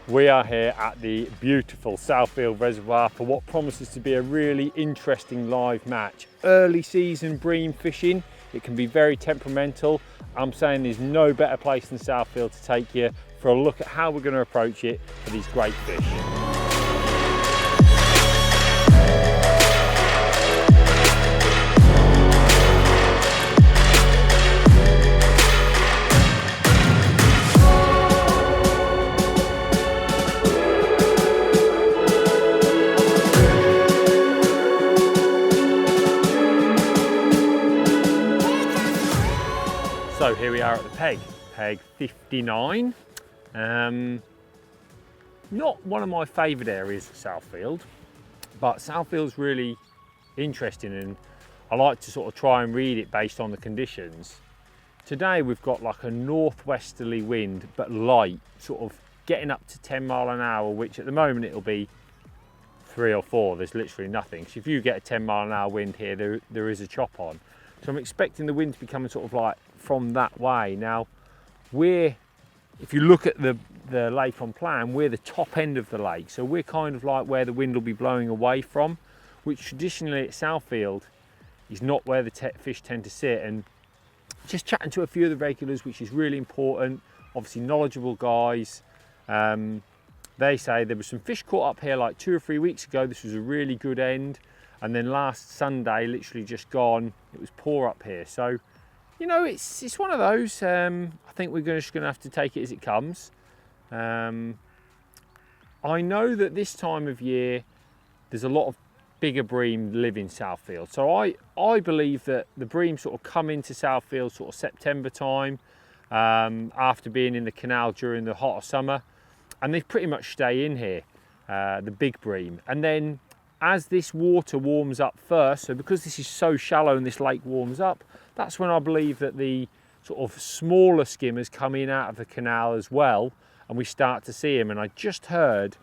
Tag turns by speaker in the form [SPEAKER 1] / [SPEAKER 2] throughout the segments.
[SPEAKER 1] We are here at the beautiful Southfield Reservoir for what promises to be a really interesting live match. Early season bream fishing, it can be very temperamental. I'm saying there's no better place than Southfield to take you for a look at how we're going to approach it for these great fish. So here we are at the peg 59. Not one of my favourite areas of Southfield, but Southfield's really interesting and I like to sort of try and read it based on the conditions. Today we've got like a northwesterly wind, but light, sort of getting up to 10 mile an hour, which at the moment it'll be 3 or 4, there's literally nothing. So if you get a 10 mile an hour wind here, there is a chop on. So I'm expecting the wind to be coming sort of like from that way. Now, if you look at the lake on plan, we're the top end of the lake. So we're kind of like where the wind will be blowing away from, which traditionally at Southfield is not where the fish tend to sit. And just chatting to a few of the regulars, which is really important, obviously knowledgeable guys. They say there was some fish caught up here like 2 or 3 weeks ago. This was a really good end. And then last Sunday, literally just gone, it was poor up here. So, you know, it's one of those. I think we're just going to have to take it as it comes. I know that this time of year, there's a lot of bigger bream live in Southfield. So I believe that the bream sort of come into Southfield sort of September time, after being in the canal during the hotter summer. And they pretty much stay in here, the big bream. And then as this water warms up first, so because this is so shallow and this lake warms up, that's when I believe that the sort of smaller skimmers come in out of the canal as well, and we start to see them. And I just heard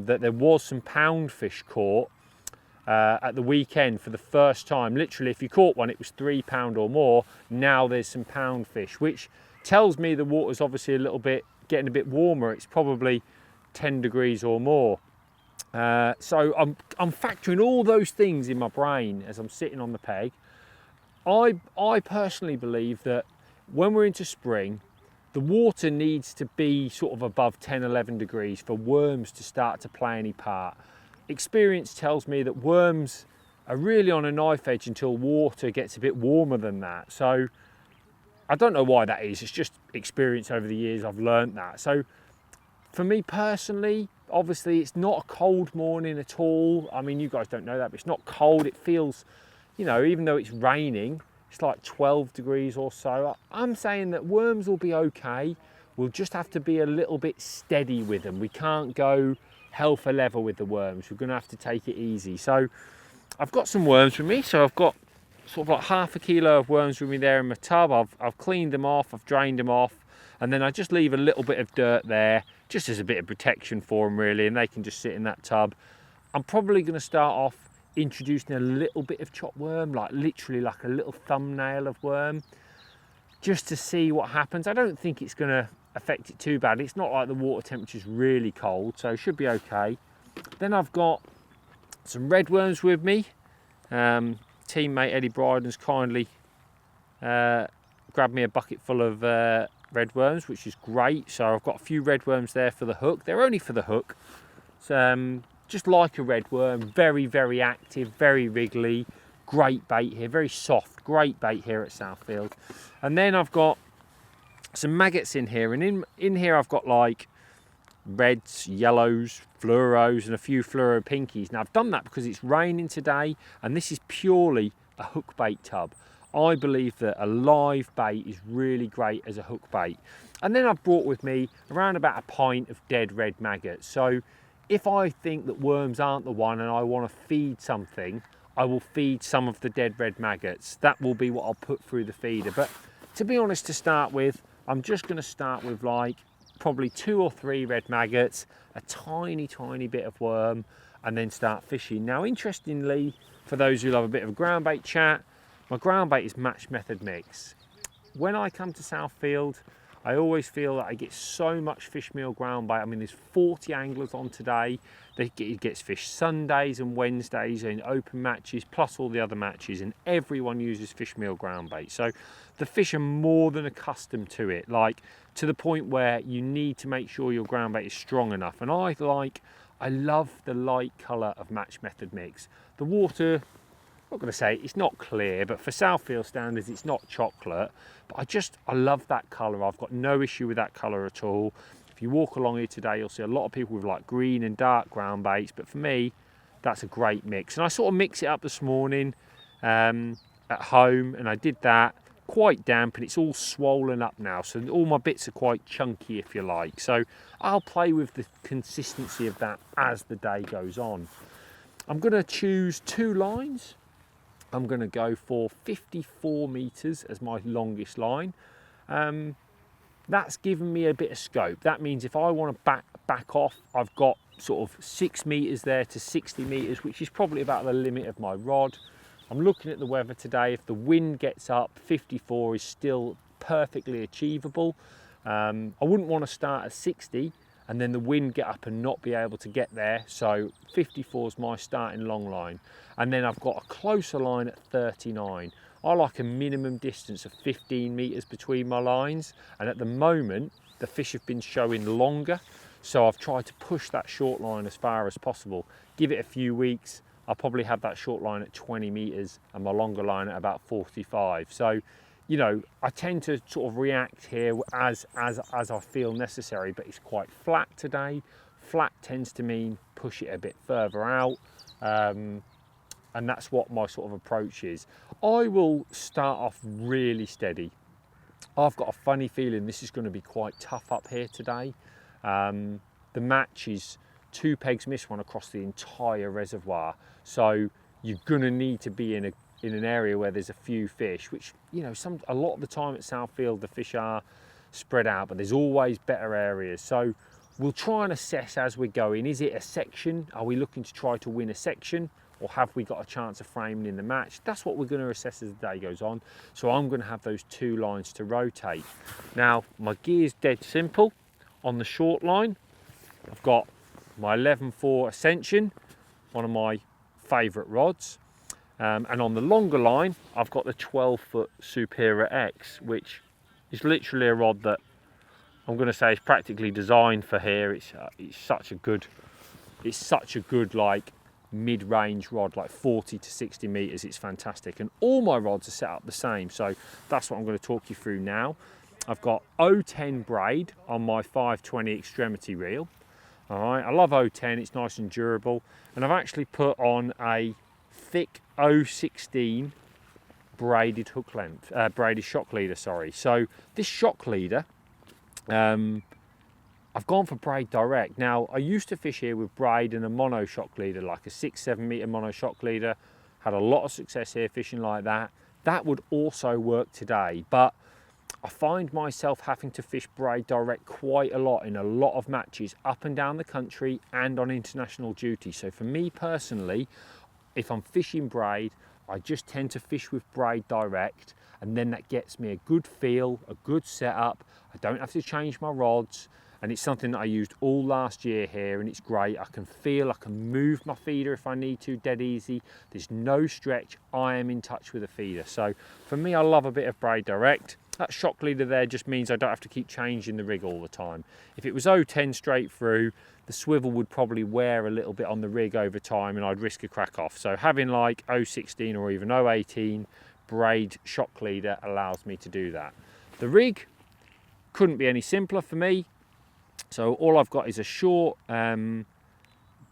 [SPEAKER 1] that there was some poundfish caught at the weekend for the first time. Literally, if you caught one, it was £3 or more. Now there's some poundfish, which tells me the water's obviously getting a bit warmer. It's probably 10 degrees or more. So I'm factoring all those things in my brain as I'm sitting on the peg. I personally believe that when we're into spring, the water needs to be sort of above 10, 11 degrees for worms to start to play any part. Experience tells me that worms are really on a knife edge until water gets a bit warmer than that. So I don't know why that is. It's just experience over the years. I've learned that. So for me personally, obviously it's not a cold morning at all. I mean, you guys don't know that, but it's not cold. It feels, you know, even though it's raining, it's like 12 degrees or so. I'm saying that worms will be okay. We'll just have to be a little bit steady with them. We can't go hell for leather with the worms. We're going to have to take it easy. So I've got some worms with me. So I've got sort of like half a kilo of worms with me there in my tub. I've cleaned them off, I've drained them off, and then I just leave a little bit of dirt there, just as a bit of protection for them really, and they can just sit in that tub. I'm probably going to start off introducing a little bit of chopped worm, like literally like a little thumbnail of worm, just to see what happens. I don't think it's going to affect it too badly. It's not like the water temperature's really cold, so it should be okay. Then I've got some red worms with me. Teammate Eddie Bryden's kindly grabbed me a bucket full of red worms, which is great. So I've got a few red worms there for the hook. They're only for the hook. So, just like a red worm, very, very active, very wriggly, great bait here, very soft, great bait here at Southfield. And then I've got some maggots in here, and in here I've got like reds, yellows, fluoros, and a few fluoro pinkies. Now I've done that because it's raining today, and this is purely a hook bait tub. I believe that a live bait is really great as a hook bait. And then I've brought with me around about a pint of dead red maggots. So if I think that worms aren't the one and I want to feed something, I will feed some of the dead red maggots. That will be what I'll put through the feeder. But to be honest, to start with, I'm just going to start with like probably 2 or 3 red maggots, a tiny bit of worm, and then start fishing. Now, interestingly, for those who love a bit of a ground bait chat, my ground bait is Match Method Mix. When I come to Southfield, I always feel that I get so much fish meal ground bait. I mean, there's 40 anglers on today. It gets fished Sundays and Wednesdays in open matches, plus all the other matches, and everyone uses fish meal ground bait. So the fish are more than accustomed to it, like to the point where you need to make sure your ground bait is strong enough. And I love the light colour of Match Method Mix. The water, I'm not going to say it's not clear, but for Southfield standards, it's not chocolate. But I love that colour. I've got no issue with that colour at all. If you walk along here today, you'll see a lot of people with like green and dark ground baits. But for me, that's a great mix. And I sort of mix it up this morning at home, and I did that. Quite damp, and it's all swollen up now. So all my bits are quite chunky, if you like. So I'll play with the consistency of that as the day goes on. I'm going to choose 2 lines. I'm going to go for 54 metres as my longest line. That's given me a bit of scope. That means if I want to back off, I've got sort of 6 metres there to 60 metres, which is probably about the limit of my rod. I'm looking at the weather today. If the wind gets up, 54 is still perfectly achievable. I wouldn't want to start at 60 and then the wind get up and not be able to get there. So 54 is my starting long line. And then I've got a closer line at 39. I like a minimum distance of 15 metres between my lines. And at the moment, the fish have been showing longer. So I've tried to push that short line as far as possible. Give it a few weeks, I'll probably have that short line at 20 metres and my longer line at about 45. So, you know, I tend to sort of react here as I feel necessary, but it's quite flat today. Flat tends to mean push it a bit further out. And that's what my sort of approach is. I will start off really steady. I've got a funny feeling this is going to be quite tough up here today. The match is 2 pegs miss one across the entire reservoir. So you're going to need to be in an area where there's a few fish, which, you know, a lot of the time at Southfield the fish are spread out, but there's always better areas. So we'll try and assess as we're going. Is it a section? Are we looking to try to win a section? Or have we got a chance of framing in the match? That's what we're going to assess as the day goes on. So I'm going to have those 2 lines to rotate. Now, my gear's dead simple. On the short line, I've got my 11.4 Ascension, one of my favourite rods. And on the longer line, I've got the 12-foot Superior X, which is literally a rod that I'm going to say is practically designed for here. It's such a good like mid-range rod, like 40 to 60 metres. It's fantastic, and all my rods are set up the same. So that's what I'm going to talk you through now. I've got 010 braid on my 520 extremity reel. All right, I love 010, it's nice and durable. And I've actually put on a thick 016 braided hook length, braided shock leader, sorry. So this shock leader, I've gone for braid direct. Now, I used to fish here with braid and a mono shock leader, like a 6-7 metre mono shock leader. Had a lot of success here fishing like that. That would also work today, but I find myself having to fish braid direct quite a lot in a lot of matches up and down the country and on international duty. So for me personally, if I'm fishing braid, I just tend to fish with braid direct, and then that gets me a good feel, a good setup. I don't have to change my rods, and it's something that I used all last year here, and it's great. I can move my feeder if I need to, dead easy. There's no stretch, I am in touch with the feeder. So for me, I love a bit of braid direct. That shock leader there just means I don't have to keep changing the rig all the time. If it was 010 straight through, the swivel would probably wear a little bit on the rig over time and I'd risk a crack off. So having like 016 or even 018 braid shock leader allows me to do that. The rig couldn't be any simpler for me. So all I've got is a short boom.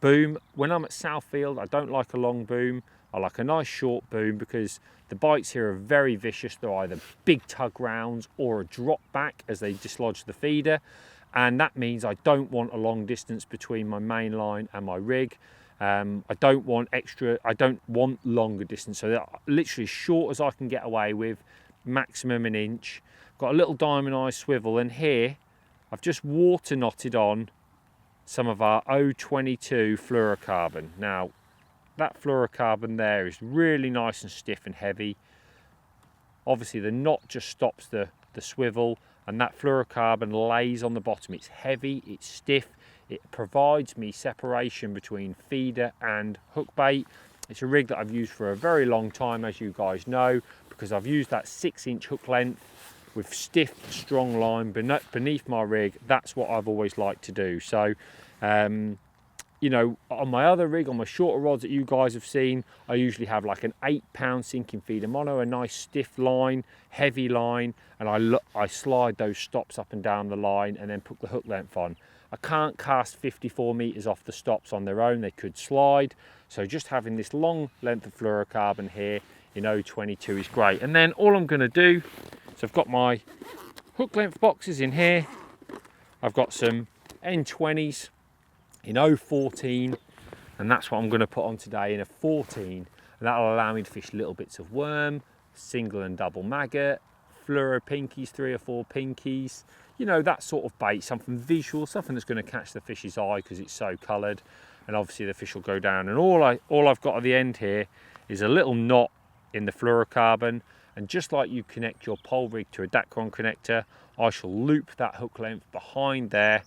[SPEAKER 1] When I'm at Southfield, I don't like a long boom. I like a nice short boom because the bites here are very vicious. They're either big tug rounds or a drop back as they dislodge the feeder. And that means I don't want a long distance between my main line and my rig. I don't want longer distance, so literally as short as I can get away with, maximum an inch. Got a little diamond eye swivel, and here I've just water knotted on some of our 022 fluorocarbon. Now that fluorocarbon there is really nice and stiff and heavy. Obviously the knot just stops the swivel, and that fluorocarbon lays on the bottom. It's heavy, it's stiff, it provides me separation between feeder and hook bait. It's a rig that I've used for a very long time, as you guys know, because I've used that 6-inch hook length with stiff, strong line beneath my rig. That's what I've always liked to do. So, you know, on my other rig, on my shorter rods that you guys have seen, I usually have like an 8-pound sinking feeder mono, a nice stiff line, heavy line, and I slide those stops up and down the line and then put the hook length on. I can't cast 54 meters off the stops on their own, they could slide. So just having this long length of fluorocarbon here in 022 is great. And then all I'm gonna do, so I've got my hook length boxes in here. I've got some N20s in 014, and that's what I'm going to put on today in a 14, and that'll allow me to fish little bits of worm, single and double maggot, fluoro pinkies, 3 or 4 pinkies, you know, that sort of bait, something visual, something that's going to catch the fish's eye because it's so coloured, and obviously the fish will go down. And all I've got at the end here is a little knot in the fluorocarbon, and just like you connect your pole rig to a Dacron connector, I shall loop that hook length behind there,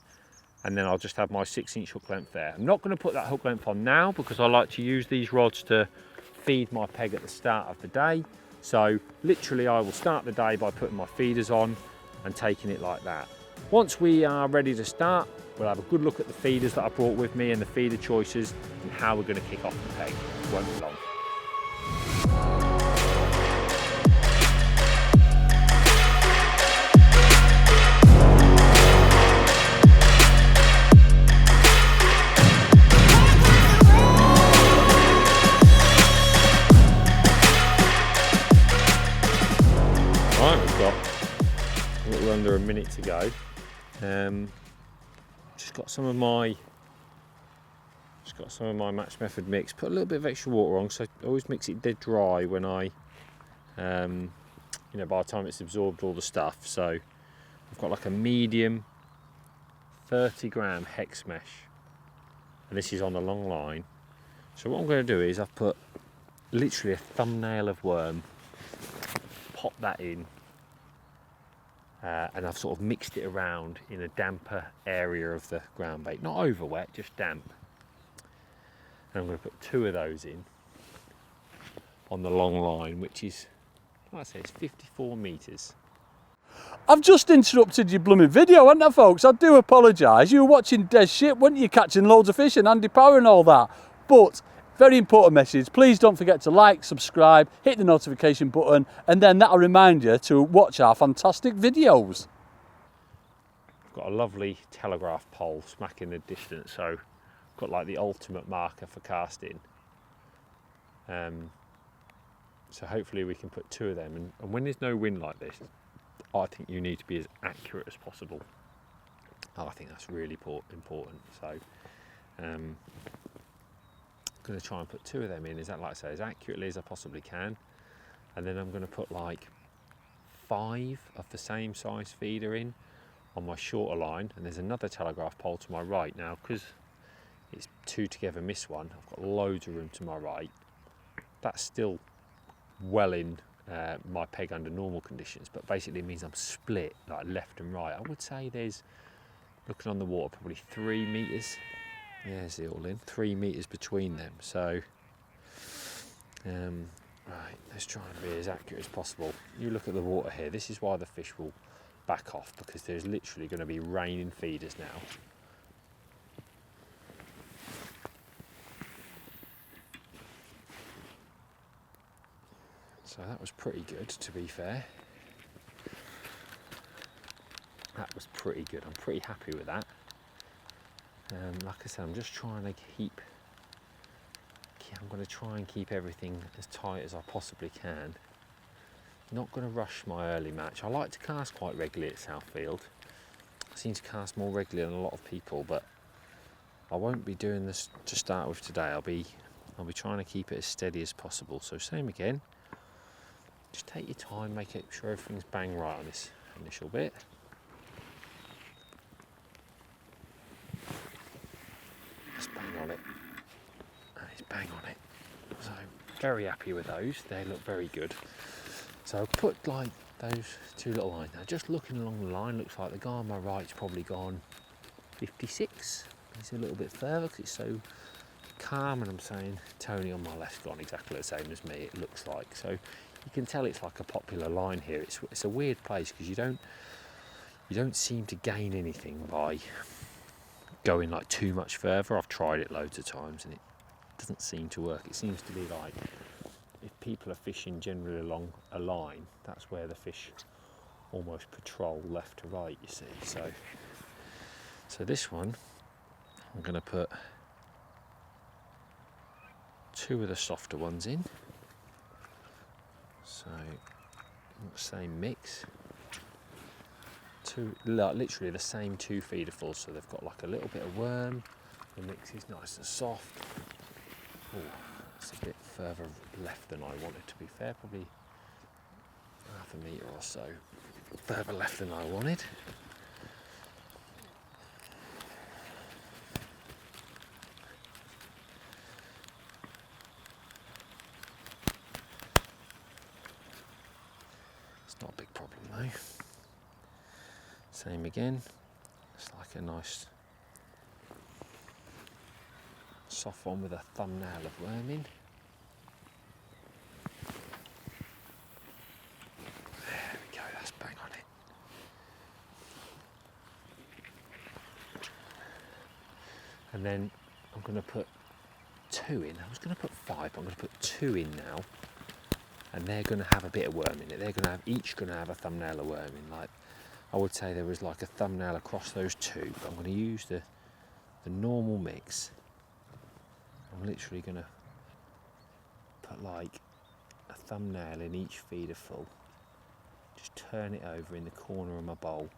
[SPEAKER 1] and then I'll just have my 6-inch hook length there. I'm not going to put that hook length on now because I like to use these rods to feed my peg at the start of the day. So literally I will start the day by putting my feeders on and taking it like that. Once we are ready to start, we'll have a good look at the feeders that I brought with me and the feeder choices and how we're going to kick off the peg. It won't be long. Under a minute to go. Just got some of my Match Method mix. Put a little bit of extra water on, so I always mix it dead dry when I, you know, by the time it's absorbed all the stuff. So I've got like a medium 30-gram hex mesh, and this is on a long line. So what I'm going to do is I've put literally a thumbnail of worm, pop that in. And I've sort of mixed it around in a damper area of the ground bait, not over wet, just damp. And I'm going to put 2 of those in on the long line, which is, like I say, it's 54 metres.
[SPEAKER 2] I've just interrupted your blooming video, haven't I, folks? I do apologise. You were watching Des Ship, weren't you? Catching loads of fish and Andy Power and all that. But very important message, please don't forget to like, subscribe, hit the notification button, and then that'll remind you to watch our fantastic videos.
[SPEAKER 1] I've got a lovely telegraph pole smack in the distance, so I've got like the ultimate marker for casting. So hopefully we can put 2 of them, and when there's no wind like this, I think you need to be as accurate as possible. I think that's really important. So I'm going to try and put 2 of them in, like I say, as accurately as I possibly can, and then I'm going to put like 5 of the same size feeder in on my shorter line, and there's another telegraph pole to my right. Now, because it's 2 together miss one, I've got loads of room to my right. That's still well in my peg under normal conditions, but basically it means I'm split like left and right. I would say there's, looking on the water, probably 3 meters. Yeah, there's the all in 3 meters between them. So right, let's try and be as accurate as possible. You look at the water here, this is why the fish will back off, because there's literally going to be raining feeders now. So that was pretty good, to be fair. That was pretty good. I'm pretty happy with that. Like I said, I'm just trying to I'm going to try and keep everything as tight as I possibly can. Not going to rush my early match. I like to cast quite regularly at Southfield. I seem to cast more regularly than a lot of people, but I won't be doing this to start with today. I'll be trying to keep it as steady as possible. So same again. Just take your time, make it sure everything's bang right on this initial bit. Just bang on it. And it's bang on it. So very happy with those. They look very good. So I'll put like those two little lines. Now just looking along the line, looks like the guy on my right's probably gone 56. He's a little bit further because it's so calm, and I'm saying Tony on my left's gone exactly the same as me, it looks like. So you can tell it's like a popular line here. It's a weird place because you don't seem to gain anything by going like too much further. I've tried it loads of times and it doesn't seem to work. It seems to be like if people are fishing generally along a line, that's where the fish almost patrol left to right, you see. So this one, I'm going to put 2 of the softer ones in. So same mix. Literally the same 2 feederfuls, so they've got like a little bit of worm. The mix is nice and soft. Oh, it's a bit further left than I want it to be fair, probably half a metre or so further left than I wanted. It's not a big problem though. Same again, it's like a nice soft one with a thumbnail of worm in. There we go, that's bang on it. And then I'm going to put 2 in. I was going to put 5, but I'm going to put 2 in now. And they're going to have a bit of worm in it. They're going to have each going to have a thumbnail of worm in. Like I would say there was like a thumbnail across those 2, but I'm going to use the normal mix. I'm literally going to put like a thumbnail in each feeder full. Just turn it over in the corner of my bowl.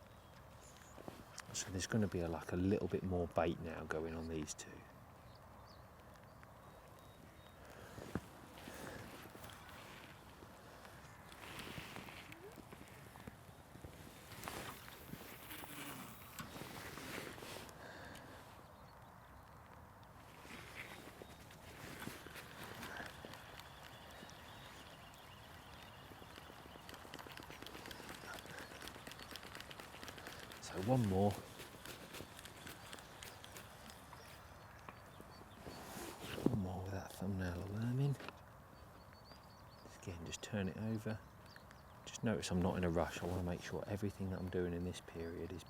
[SPEAKER 1] So there's going to be like a little bit more bait now going on these 2. So one more. One more with that thumbnail of worm in. Again, just turn it over. Just notice I'm not in a rush. I want to make sure everything that I'm doing in this period is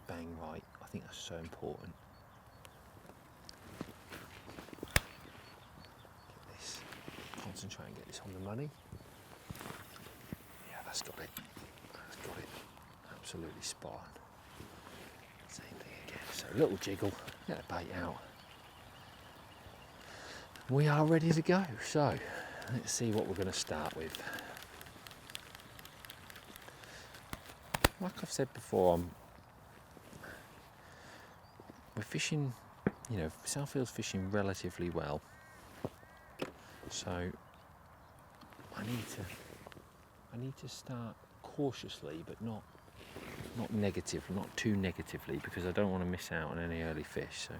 [SPEAKER 1] bang right. I think that's so important. Get this. Concentrate and get this on the money. Yeah, that's got it. That's got it. Absolutely spot on. Same thing again. So a little jiggle, get the bait out. We are ready to go. So let's see what we're going to start with. Like I've said before, we're fishing, Southfield's fishing relatively well. So I need to start cautiously, but not too negatively, because I don't want to miss out on any early fish. So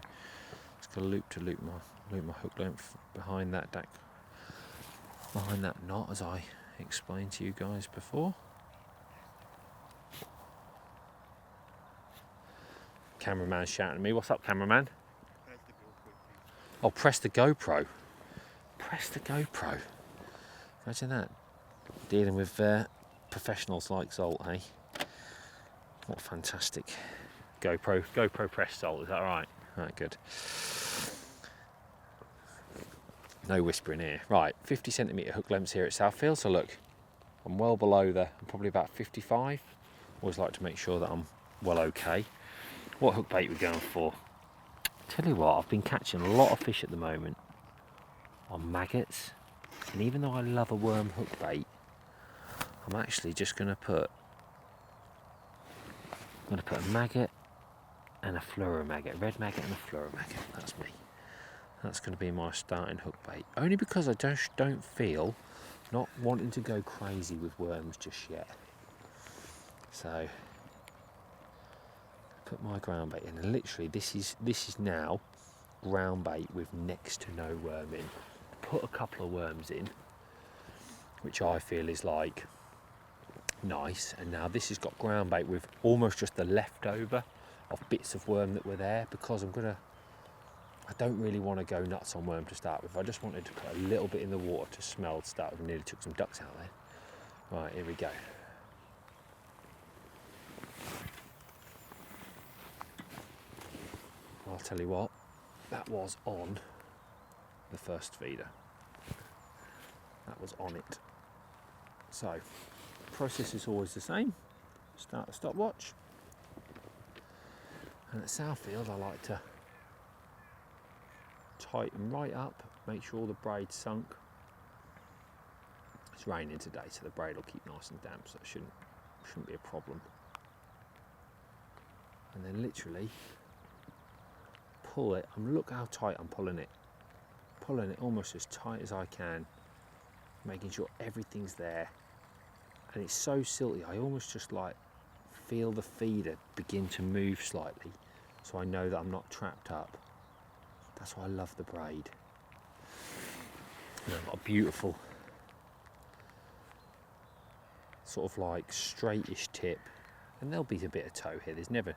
[SPEAKER 1] just going to loop my hook length behind that knot, as I explained to you guys before. Cameraman's shouting at me. What's up, cameraman? Oh, press the GoPro. Press the GoPro. Imagine that. Dealing with professionals like Zolt, hey? What fantastic. GoPro press Zolt, is that right? Right, good. No whispering here. Right, 50 centimetre hook lengths here at Southfield. So look, I'm well below I'm probably about 55. Always like to make sure that I'm well okay. What hook bait we're going for? Tell you what, I've been catching a lot of fish at the moment on maggots, and even though I love a worm hook bait, I'm actually just going to put a maggot and a fluoro maggot, red maggot and a fluoro maggot. That's me. That's going to be my starting hook bait. Only because I don't feel not wanting to go crazy with worms just yet. So put my ground bait in, and literally this is now ground bait with next to no worm in. Put a couple of worms in, which I feel is like nice, and now this has got ground bait with almost just the leftover of bits of worm that were there, because I don't really want to go nuts on worm to start with. I just wanted to put a little bit in the water to smell to start with. I nearly took some ducks out there. Right, here we go. Well, I'll tell you what, that was on the first feeder. That was on it. So, the process is always the same. Start the stopwatch. And at Southfield, I like to tighten right up, make sure all the braid's sunk. It's raining today, so the braid will keep nice and damp, so it shouldn't be a problem. And then literally pull it, and look how tight I'm pulling it. Pulling it almost as tight as I can, making sure everything's there. And it's so silty, I almost just like feel the feeder begin to move slightly, so I know that I'm not trapped up. That's why I love the braid. And I've got a beautiful sort of like straightish tip, and there'll be a bit of toe here. There's never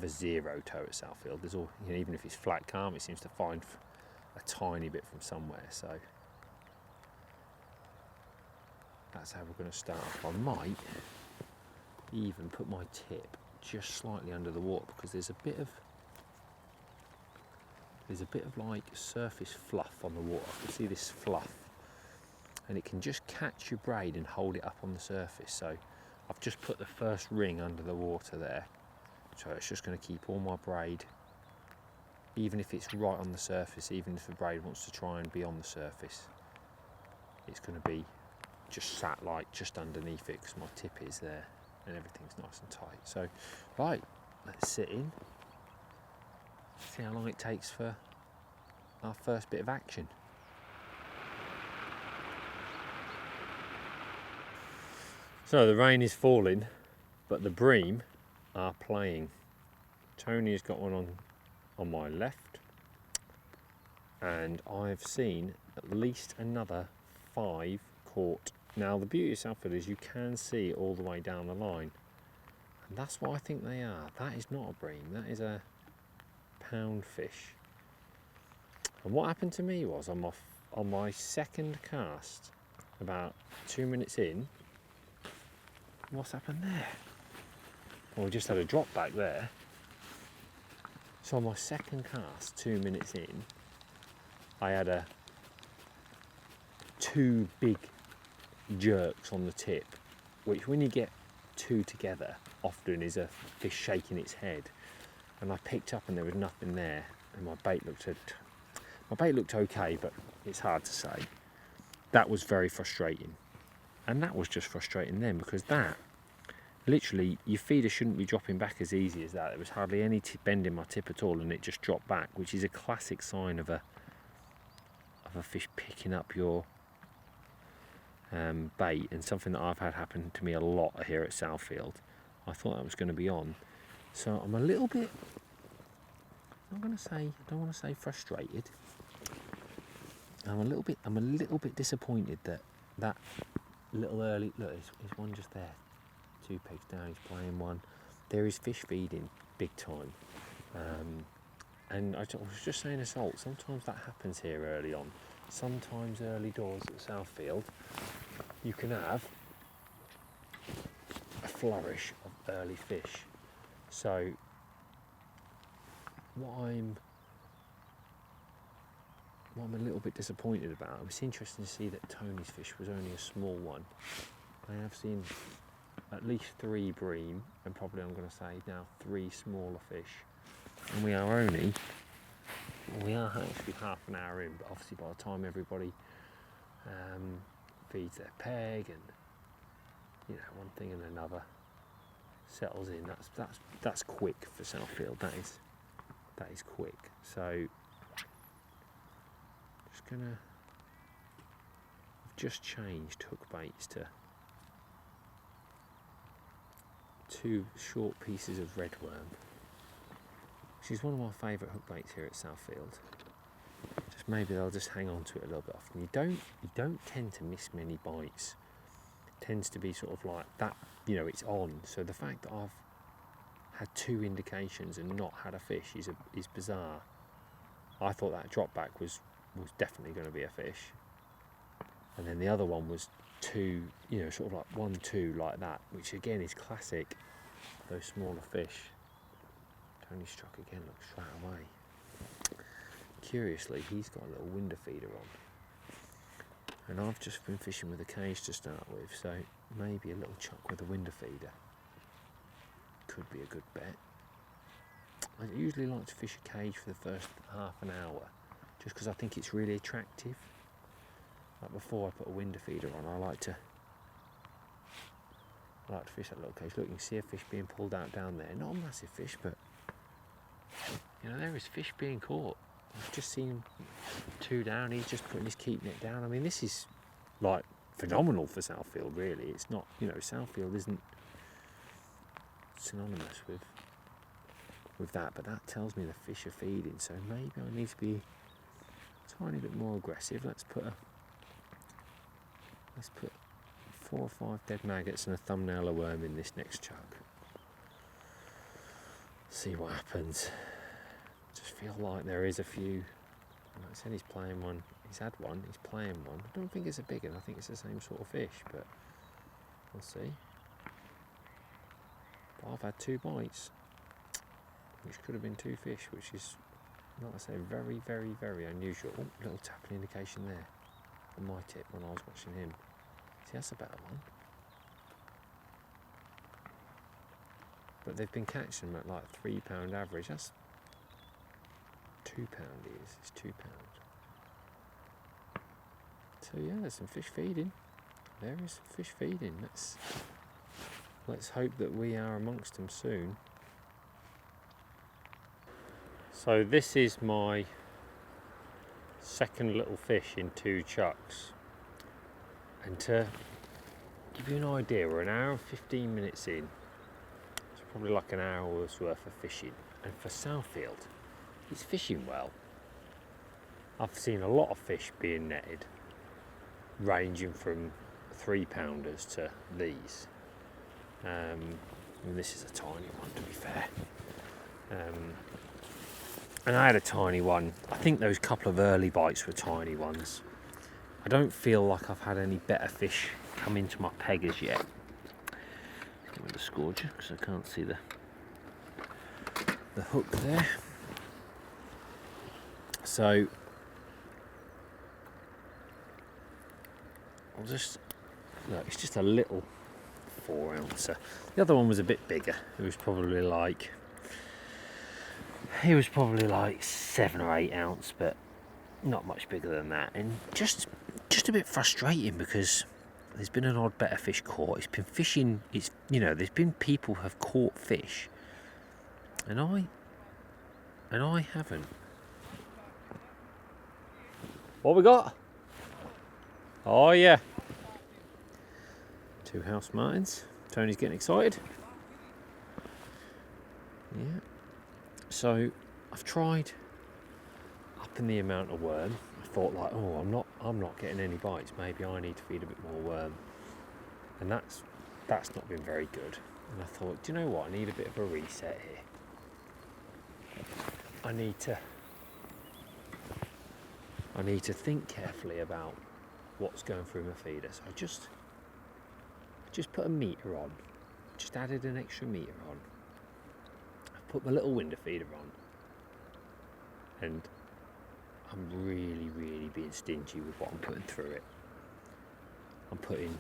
[SPEAKER 1] zero toe at Southfield. There's all, you know, even if it's flat calm, it seems to find a tiny bit from somewhere. So that's how we're going to start off. I might even put my tip just slightly under the water, because there's a bit of like surface fluff on the water. You see this fluff, and it can just catch your braid and hold it up on the surface. So I've just put the first ring under the water there, so it's just going to keep all my braid, even if it's right on the surface, even if the braid wants to try and be on the surface, it's going to be just sat like just underneath it, because my tip is there and everything's nice and tight. So right, let's sit in, see how long it takes for our first bit of action. So the rain is falling, but the bream are playing. Tony has got one on my left, and I've seen at least another 5 caught. Now the beauty of Southfield is you can see all the way down the line, and that's what I think they are. That is not a bream, that is a poundfish. And what happened to me was on my second cast, about 2 minutes in, what's happened there? Well, we just had a drop back there. So on my second cast, 2 minutes in, I had 2 big jerks on the tip, which when you get 2 together often is a fish shaking its head. And I picked up and there was nothing there, and my bait looked okay, but it's hard to say. That was very frustrating, and that was just frustrating then, because that literally, your feeder shouldn't be dropping back as easy as that. There was hardly any bend in my tip at all, and it just dropped back, which is a classic sign of a fish picking up your bait, and something that I've had happen to me a lot here at Southfield. I thought that was going to be on, so I'm a little bit, I don't want to say frustrated. I'm a little bit disappointed that little early, look, there's one just there. 2 pegs down, he's playing one. There is fish feeding big time. And I was just saying to Salt, sometimes that happens here early on. Sometimes early doors at Southfield, you can have a flourish of early fish. So what I'm a little bit disappointed about, it was interesting to see that Tony's fish was only a small one. I have seen at least 3 bream, and probably I'm going to say now 3 smaller fish. And we are actually half an hour in, but obviously by the time everybody feeds their peg and, you know, one thing and another, settles in. That's quick for Southfield. That is quick. So I've just changed hook baits to 2 short pieces of redworm, which is one of my favourite hook baits here at Southfield. Just maybe they'll just hang on to it a little bit often. You don't tend to miss many bites. It tends to be sort of like that, you know, it's on. So the fact that I've had 2 indications and not had a fish is bizarre. I thought that drop back was definitely going to be a fish, and then the other one was 2, you know, sort of like 1, 2 like that, which again is classic. Those smaller fish. Tony struck again, look, straight away. Curiously, he's got a little window feeder on, and I've just been fishing with a cage to start with, so maybe a little chuck with a window feeder could be a good bet. I usually like to fish a cage for the first half an hour, just because I think it's really attractive. Like before I put a window feeder on, I like to fish that little cage. Look, you can see a fish being pulled out down there. Not a massive fish, but you know, there is fish being caught. I've just seen 2 down. He's just putting his keep net down. I mean, this is like phenomenal for Southfield, really. It's not, you know, Southfield isn't synonymous with that, but that tells me the fish are feeding. So maybe I need to be a tiny bit more aggressive. Let's put 4 or 5 dead maggots and a thumbnail of worm in this next chuck. See what happens. Just feel like there is a few. Like I said, he's playing one. He's had one. He's playing one. I don't think it's a big one. I think it's the same sort of fish, but we'll see. But I've had 2 bites, which could have been 2 fish, which is, like I say, very, very, very unusual. Oh, little tapping indication there on my tip when I was watching him. See, that's a better one. But they've been catching them at like £3 average. That's £2 is. It's £2. So yeah, there's some fish feeding. There is some fish feeding. Let's hope that we are amongst them soon. So this is my second little fish in 2 chucks. And to give you an idea, we're an hour and 15 minutes in. It's probably like an hour's worth of fishing. And for Southfield, he's fishing well. I've seen a lot of fish being netted, ranging from 3-pounders to these. And this is a tiny one, to be fair. And I had a tiny one. I think those couple of early bites were tiny ones. I don't feel like I've had any better fish come into my peggers yet. Let's get rid of the scourger because I can't see the hook there. So I'll just look. It's just a little 4-ouncer. The other one was a bit bigger. It was probably like 7 or 8 ounce, but not much bigger than that. And just a bit frustrating because there's been an odd better fish caught. It's been fishing. It's, you know, there's been people who have caught fish, and I haven't. What we got? Oh yeah, 2 house martins. Tony's getting excited. Yeah. So I've tried upping the amount of worm. I thought like, oh, I'm not getting any bites. Maybe I need to feed a bit more worm. And that's not been very good. And I thought, do you know what? I need a bit of a reset here. I need to think carefully about what's going through my feeder. So I just put a meter on. Just added an extra meter on. I've put my little window feeder on. And I'm really, really being stingy with what I'm putting through it. I'm putting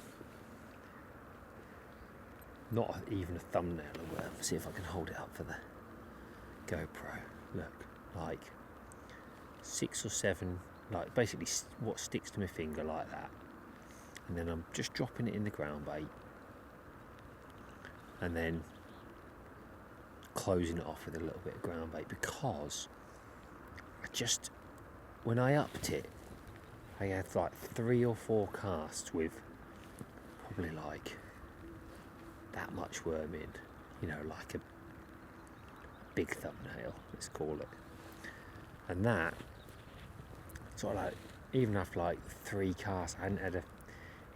[SPEAKER 1] not even a thumbnail of worm. See if I can hold it up for the GoPro. Look, like 6 or 7, like basically what sticks to my finger like that. And then I'm just dropping it in the ground bait. And then closing it off with a little bit of ground bait, because when I upped it, I had like 3 or 4 casts with probably like that much worm in, you know, like a big thumbnail, let's call it. And that sort of like, even after like 3 casts, I hadn't had an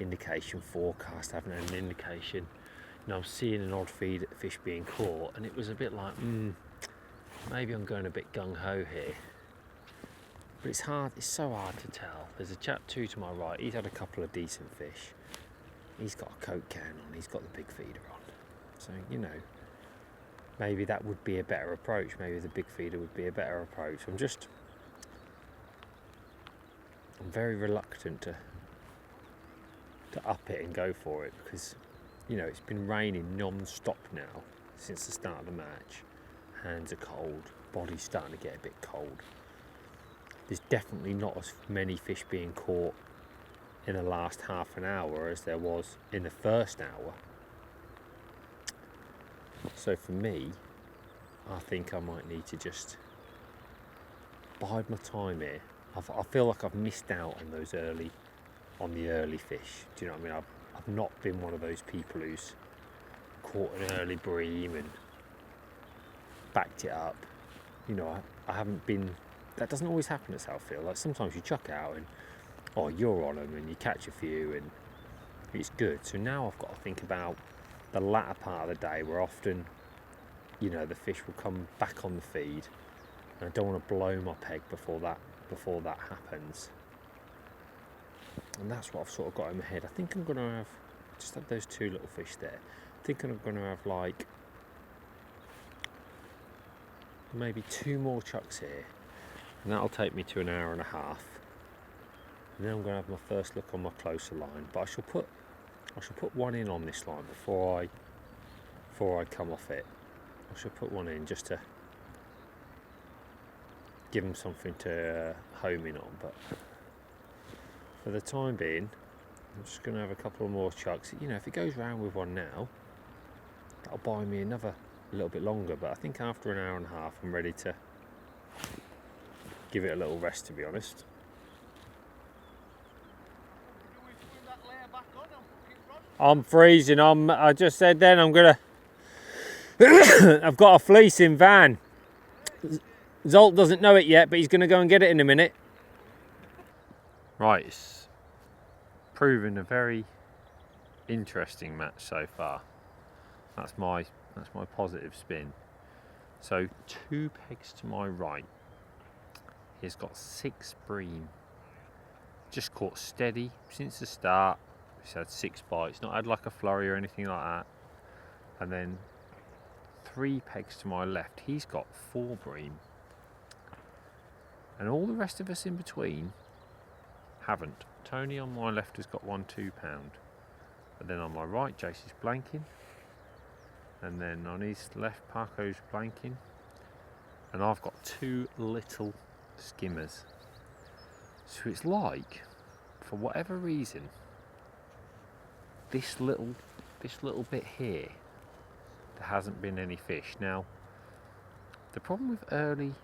[SPEAKER 1] indication. 4 casts, I haven't had an indication. You know, I'm seeing an odd fish being caught, and it was a bit like, maybe I'm going a bit gung-ho here. But it's so hard to tell. There's a chap 2 to my right, he's had a couple of decent fish. He's got a Coke can on, he's got the big feeder on. So, you know, maybe that would be a better approach. Maybe the big feeder would be a better approach. I'm very reluctant to up it and go for it, because, you know, it's been raining non-stop now since the start of the match. Hands are cold, body's starting to get a bit cold. There's definitely not as many fish being caught in the last half an hour as there was in the first hour. So for me, I think I might need to just bide my time here. I feel like I've missed out on the early fish. Do you know what I mean? I've not been one of those people who's caught an early bream and backed it up. You know, I haven't been. That doesn't always happen at Southfield. Like, sometimes you chuck out and you're on them and you catch a few and it's good. So now I've got to think about the latter part of the day, where often, you know, the fish will come back on the feed, and I don't want to blow my peg before that happens. And that's what I've sort of got in my head. I think I'm going to have, just have those 2 little fish there. I think I'm going to have like maybe 2 more chucks here, and that'll take me to an hour and a half. And then I'm going to have my first look on my closer line. But I shall put one in on this line before I come off it. I shall put one in just to give them something to home in on. But for the time being, I'm just going to have a couple of more chucks. You know, if it goes round with one now, that'll buy me another little bit longer. But I think after an hour and a half, I'm ready to give it a little rest, to be honest. I'm freezing. I just said then I'm gonna. I've got a fleecing van. Zolt doesn't know it yet, but he's gonna go and get it in a minute. Right, it's proven a very interesting match so far. That's my positive spin. So 2 pegs to my right, he's got 6 bream. Just caught steady since the start. He's had 6 bites, not had like a flurry or anything like that. And then 3 pegs to my left, he's got 4 bream. And all the rest of us in between haven't. Tony on my left has got 1 2-pound. But then on my right, Jace is blanking. And then on his left, Parko's blanking. And I've got 2 little skimmers. So it's like, for whatever reason, this little bit here, there hasn't been any fish. Now, the problem with early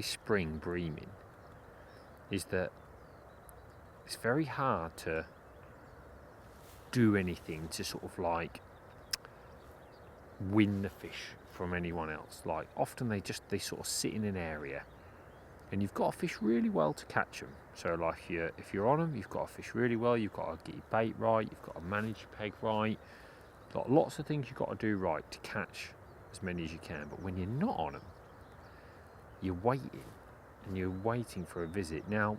[SPEAKER 1] spring breaming is that it's very hard to do anything to sort of like win the fish from anyone else. Like, often they sort of sit in an area, and you've got to fish really well to catch them. So like, if you're on them, you've got to fish really well, you've got to get your bait right, you've got to manage your peg right, got lots of things you've got to do right to catch as many as you can. But when you're not on them, you're waiting, and you're waiting for a visit. Now,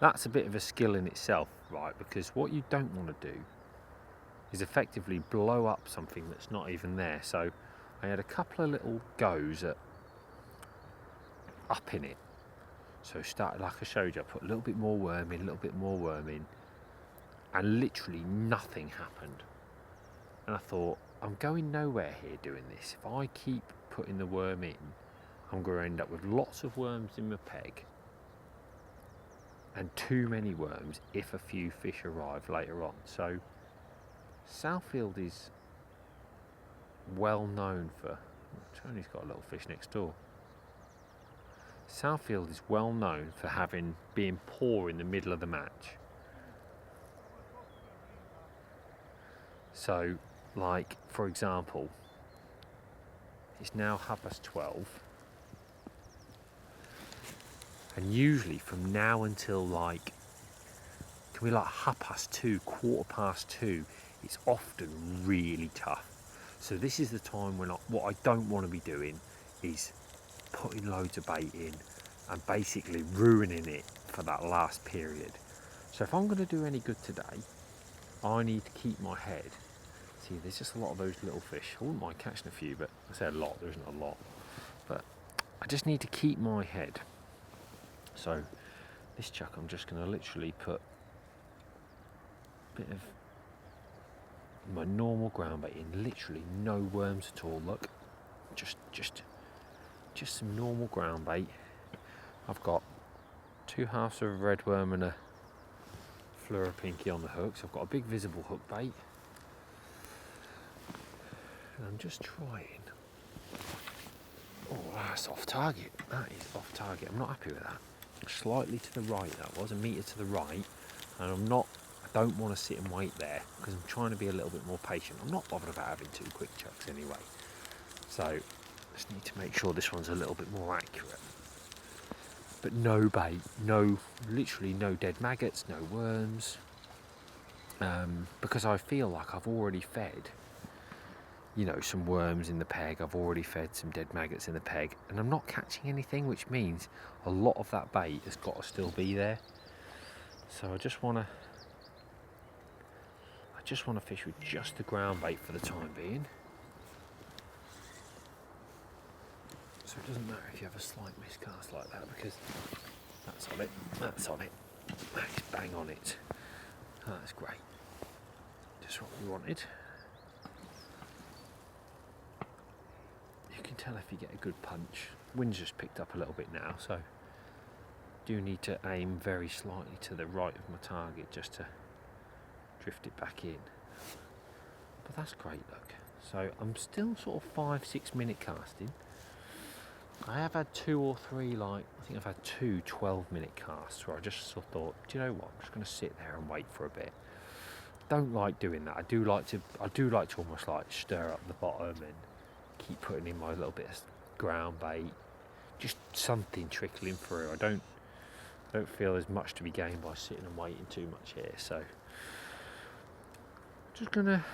[SPEAKER 1] that's a bit of a skill in itself, right? Because what you don't want to do is effectively blow up something that's not even there. So I had a couple of little goes at upping it. So started, like I showed you, I put a little bit more worm in, and literally nothing happened. And I thought, I'm going nowhere here doing this. If I keep putting the worm in, I'm going to end up with lots of worms in my peg and too many worms if a few fish arrive later on. So Southfield is well known for, Tony's got a little fish next door. Southfield is well known for being poor in the middle of the match. So, like, for example, it's now 12:30, and usually from now until like, can we like 2:30, 2:15, it's often really tough. So this is the time when what I don't want to be doing is putting loads of bait in and basically ruining it for that last period. So if I'm going to do any good today, I need to keep my head. See, there's just a lot of those little fish. I wouldn't mind catching a few, but I say a lot, there isn't a lot. But I just need to keep my head. So this chuck, I'm just going to literally put a bit of my normal ground bait in, literally no worms at all. Look, just some normal ground bait. I've got 2 halves of a red worm and a fluoro pinky on the hooks. I've got a big visible hook bait, and I'm just trying. Oh, that's off target. That is off target. I'm not happy with that. Slightly to the right, that was a metre to the right, and I don't want to sit and wait there because I'm trying to be a little bit more patient. I'm not bothered about having 2 quick chucks anyway, so I just need to make sure this one's a little bit more accurate. But no bait, literally no dead maggots, no worms, because I feel like I've already fed, some worms in the peg. I've already fed some dead maggots in the peg, and I'm not catching anything, which means a lot of that bait has got to still be there. So I just want to fish with just the ground bait for the time being. So it doesn't matter if you have a slight miscast like that, because that's on it, that's bang on it. Oh, that's great. Just what we wanted. You can tell if you get a good punch. Wind's just picked up a little bit now, so do need to aim very slightly to the right of my target just to drift it back in. But that's great, look. So I'm still sort of 5-6 minute casting. I have had 2 or 3, I think I've had 2 12-minute casts where I just sort of thought, do you know what, I'm just going to sit there and wait for a bit. Don't like doing that. I do like to almost like stir up the bottom and keep putting in my little bit of ground bait, just something trickling through. I don't feel there's much to be gained by sitting and waiting too much here. So just going to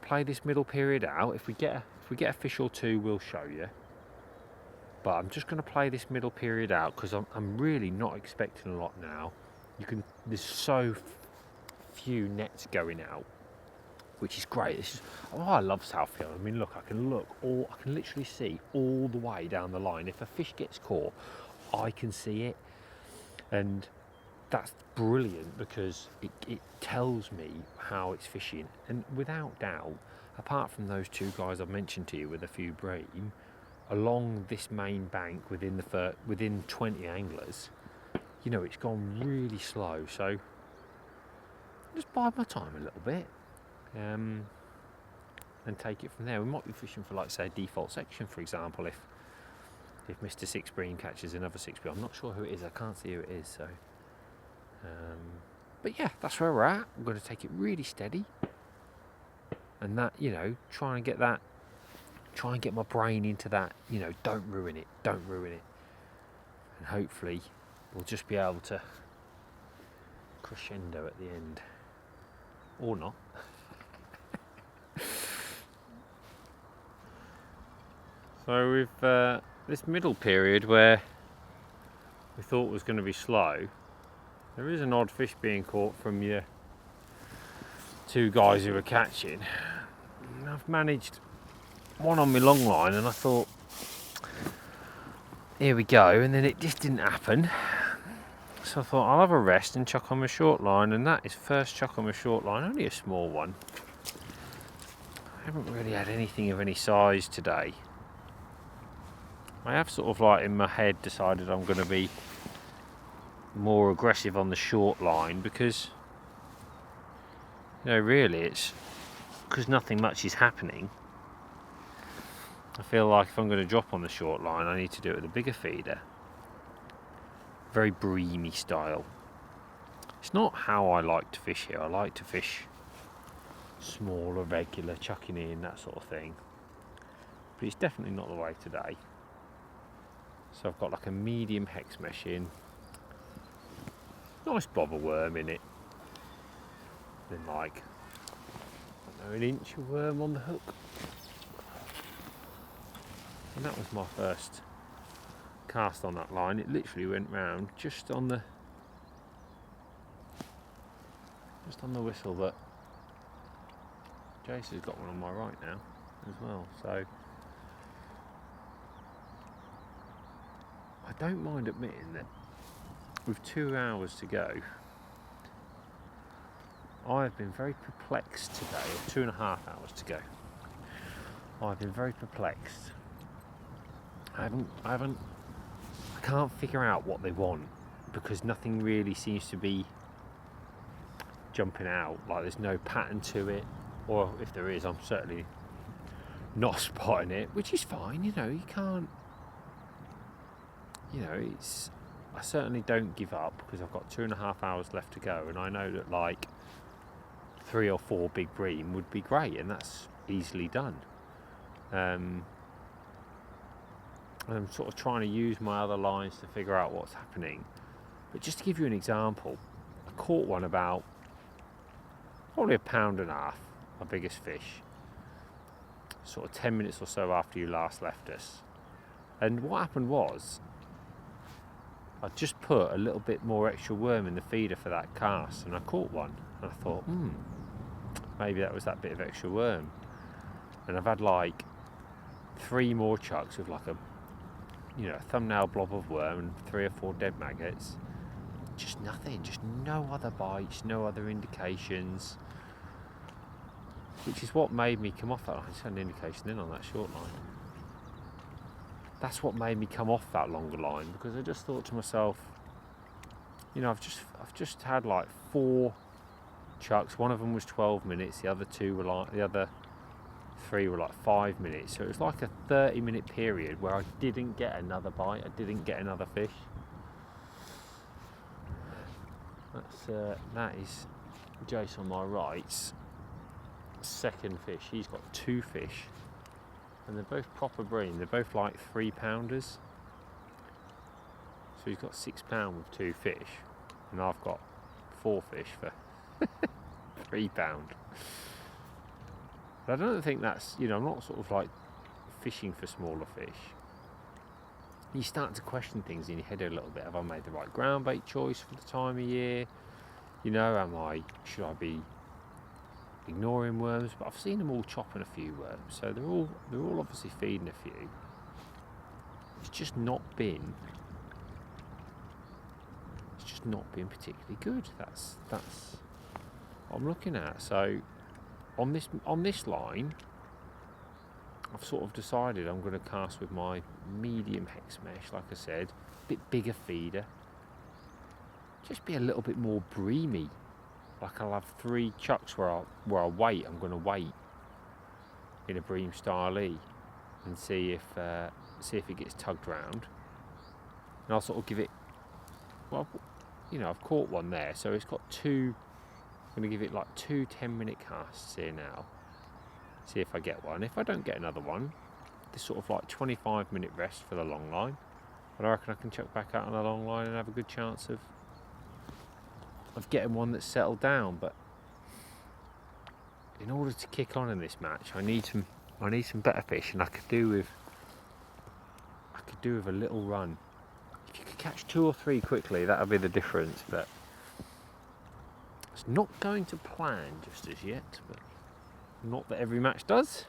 [SPEAKER 1] play this middle period out. If we get a fish or 2, we'll show you. But I'm just going to play this middle period out because I'm really not expecting a lot now. There's so few nets going out, which is great. I love Southfield. I mean, look, I can literally see all the way down the line. If a fish gets caught, I can see it, and that's brilliant because it tells me how it's fishing. And without doubt, apart from those 2 guys I've mentioned to you with a few bream, along this main bank within 20 anglers, it's gone really slow. So just bide my time a little bit, and take it from there. We might be fishing for, say, a default section, for example, if Mr. Six Bream catches another 6 bream. I'm not sure who it is. I can't see who it is. So, but yeah, that's where we're at. I'm going to take it really steady, and that, try and get my brain into that, don't ruin it, and hopefully we'll just be able to crescendo at the end, or not. So with this middle period where we thought was going to be slow, there is an odd fish being caught from your 2 guys who were catching. And I've managed one on my long line, and I thought, here we go, and then it just didn't happen. So I thought I'll have a rest and chuck on my short line, and that is first chuck on my short line, only a small one. I haven't really had anything of any size today. I have sort of in my head decided I'm going to be more aggressive on the short line because, really it's because nothing much is happening. I feel like if I'm going to drop on the short line, I need to do it with a bigger feeder. Very breamy style. It's not how I like to fish here. I like to fish smaller, regular, chucking in, that sort of thing. But it's definitely not the way today. So I've got like a medium hex mesh in. Nice bobber worm in it. Then like, I don't know, an inch of worm on the hook. And that was my first cast on that line. It literally went round just on the whistle, but Jace has got one on my right now as well, so I don't mind admitting that with 2 hours to go, I've been very perplexed today, or 2.5 hours to go. I've been very perplexed. I can't figure out what they want, because nothing really seems to be jumping out. Like, there's no pattern to it, or if there is, I'm certainly not spotting it, which is fine. You know, you can't, you know, it's, I certainly don't give up, because I've got 2.5 hours left to go, and I know that like 3 or 4 big bream would be great, and that's easily done. I'm sort of trying to use my other lines to figure out what's happening. But just to give you an example, I caught one about probably 1.5 pounds, my biggest fish, sort of 10 minutes or so after you last left us. And what happened was, I just put a little bit more extra worm in the feeder for that cast, and I caught one, and I thought, maybe that was that bit of extra worm. And I've had like 3 more chucks with like a, you know, a thumbnail blob of worm and 3 or 4 dead maggots. Just nothing, just no other bites, no other indications, which is what made me come off that line. I just had an indication then on that short line. That's what made me come off that longer line, because I just thought to myself, you know, I've just had like 4 chucks. One of them was 12 minutes, the other 3 were like 5 minutes. So it was like a 30-minute period where I didn't get another bite, I didn't get another fish. That is Jace on my right's second fish. He's got 2 fish, and they're both proper bream. They're both like 3-pounders. So he's got 6 pound with 2 fish, and I've got 4 fish for 3 pound. But I don't think that's, you know, I'm not sort of like fishing for smaller fish. You start to question things in your head a little bit. Have I made the right ground bait choice for the time of year? You know, should I be ignoring worms? But I've seen them all chopping a few worms, so they're all obviously feeding a few. It's just not been particularly good. That's what I'm looking at. So on this line, I've sort of decided I'm going to cast with my medium hex mesh, like I said, a bit bigger feeder, just be a little bit more breamy. Like, I'll have 3 chucks where I'm going to wait in a bream style E and see if it gets tugged round, and I'll sort of give it, well, you know, I've caught one there, so it's got 2. I'm going to give it like 2 10-minute casts here now. See if I get one. If I don't get another one, this sort of like 25-minute rest for the long line, and I reckon I can chuck back out on the long line and have a good chance of getting one that's settled down. But in order to kick on in this match, I need some better fish, and I could do with a little run. If you could catch 2 or 3 quickly, that would be the difference. But it's not going to plan just as yet, but not that every match does.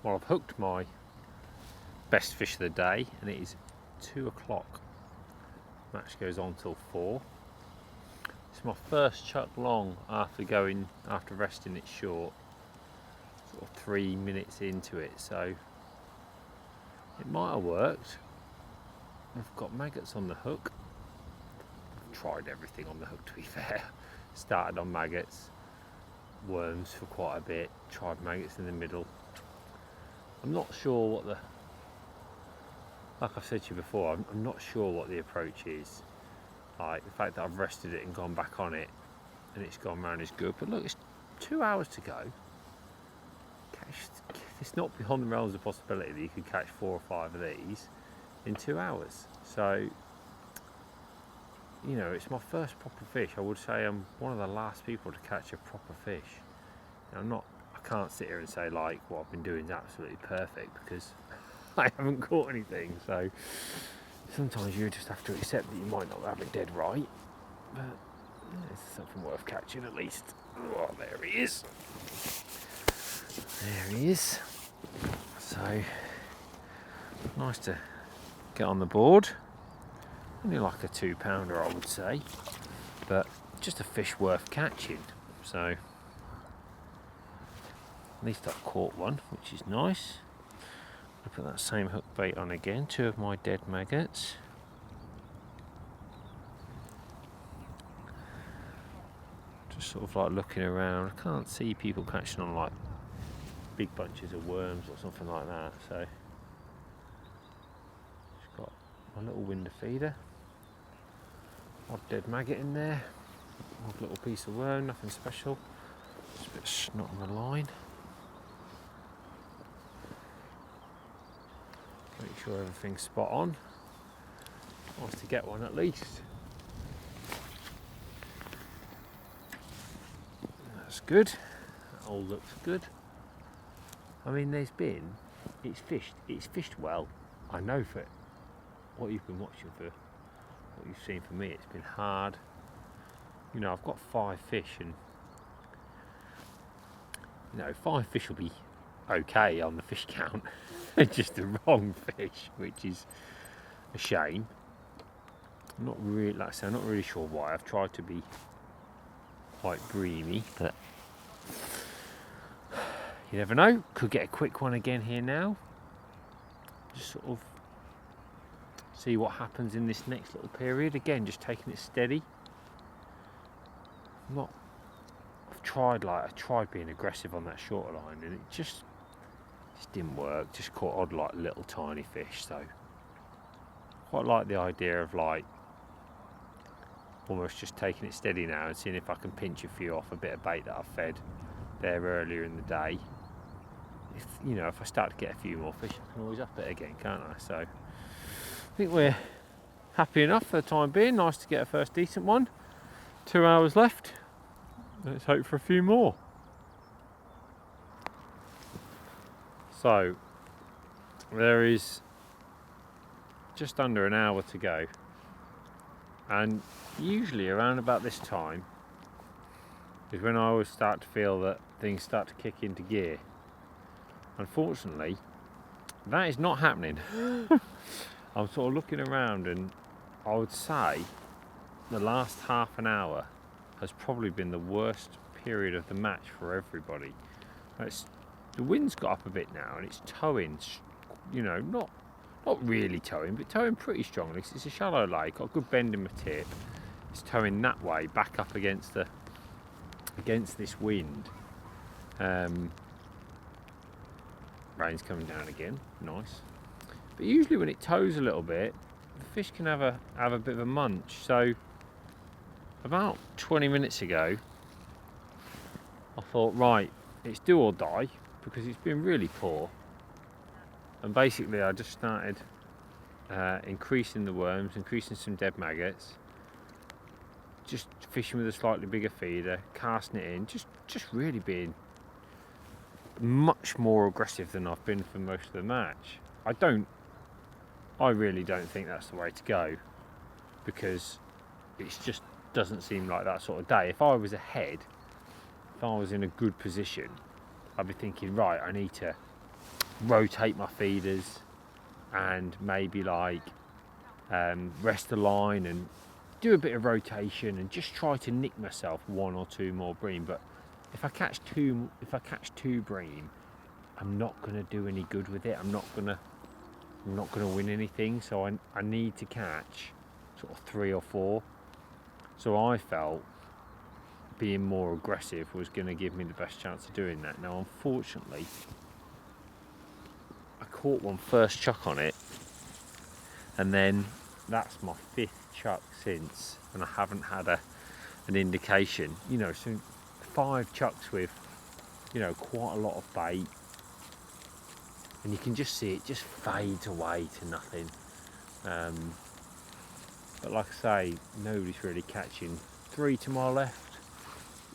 [SPEAKER 1] Well, I've hooked my best fish of the day, and it is 2 o'clock. Match goes on till 4. It's my first chuck long after resting it short, sort of 3 minutes into it, so it might have worked. I've got maggots on the hook. I've tried everything on the hook, to be fair. Started on maggots, worms for quite a bit, tried maggots in the middle. I'm not sure what the, like I've said to you before, I'm not sure what the approach is. Like the fact that I've rested it and gone back on it and it's gone round is good, but look, it's 2 hours to go. It's not beyond the realms of possibility that you could catch 4 or 5 of these in 2 hours. So, you know, it's my first proper fish. I would say I'm one of the last people to catch a proper fish. I can't sit here and say like what I've been doing is absolutely perfect, because I haven't caught anything. So sometimes you just have to accept that you might not have it dead right, but it's something worth catching at least. Oh, there he is. There he is. So nice to get on the board. Only like a 2-pounder, I would say, but just a fish worth catching. So at least I've caught one, which is nice. I'll put that same hook bait on again, 2 of my dead maggots. Just sort of like looking around. I can't see people catching on like big bunches of worms or something like that. So just got my little window feeder. Odd dead maggot in there. Odd little piece of worm, nothing special. Just a bit of snot on the line. Make sure everything's spot on. Nice to get one at least. That's good. That all looks good. I mean, it's fished well. I know for what you've been watching, for what you've seen from me, it's been hard. You know, I've got 5 fish, and you know, 5 fish will be okay on the fish count. It's just the wrong fish, which is a shame. I'm not really, like I say, I'm not really sure why. I've tried to be quite breamy, but you never know. Could get a quick one again here now. Just sort of see what happens in this next little period. Again, just taking it steady. I tried being aggressive on that shorter line, and it just didn't work. Just caught odd like little tiny fish. So quite like the idea of like almost just taking it steady now and seeing if I can pinch a few off a bit of bait that I've fed there earlier in the day. If I start to get a few more fish, I can always up it again, can't I? So I think we're happy enough for the time being. Nice to get a first decent one. 2 hours left. Let's hope for a few more. So there is just under an hour to go, and usually around about this time is when I always start to feel that things start to kick into gear. Unfortunately, that is not happening. I'm sort of looking around, and I would say the last half an hour has probably been the worst period of the match for everybody. The wind's got up a bit now, and it's towing, you know, not really towing, but towing pretty strongly. It's a shallow lake, got a good bend in my tip. It's towing that way, back up against this wind. Rain's coming down again, nice. But usually when it tows a little bit, the fish can have a bit of a munch. So about 20 minutes ago, I thought, right, it's do or die, because it's been really poor. And basically I just started increasing the worms, increasing some dead maggots, just fishing with a slightly bigger feeder, casting it in, just really being much more aggressive than I've been for most of the match. I really don't think that's the way to go, because it just doesn't seem like that sort of day. If I was ahead, if I was in a good position, I'd be thinking, right, I need to rotate my feeders and maybe like rest the line and do a bit of rotation and just try to nick myself 1 or 2 more bream. But if I catch two bream, I'm not going to do any good with it. I'm not going to win anything. So I need to catch sort of 3 or 4. So I felt being more aggressive was going to give me the best chance of doing that. Now, unfortunately, I caught one first chuck on it, and then that's my 5th chuck since, and I haven't had an indication. You know, so 5 chucks with, you know, quite a lot of bait, and you can just see it just fades away to nothing. But like I say, nobody's really catching. 3 to my left.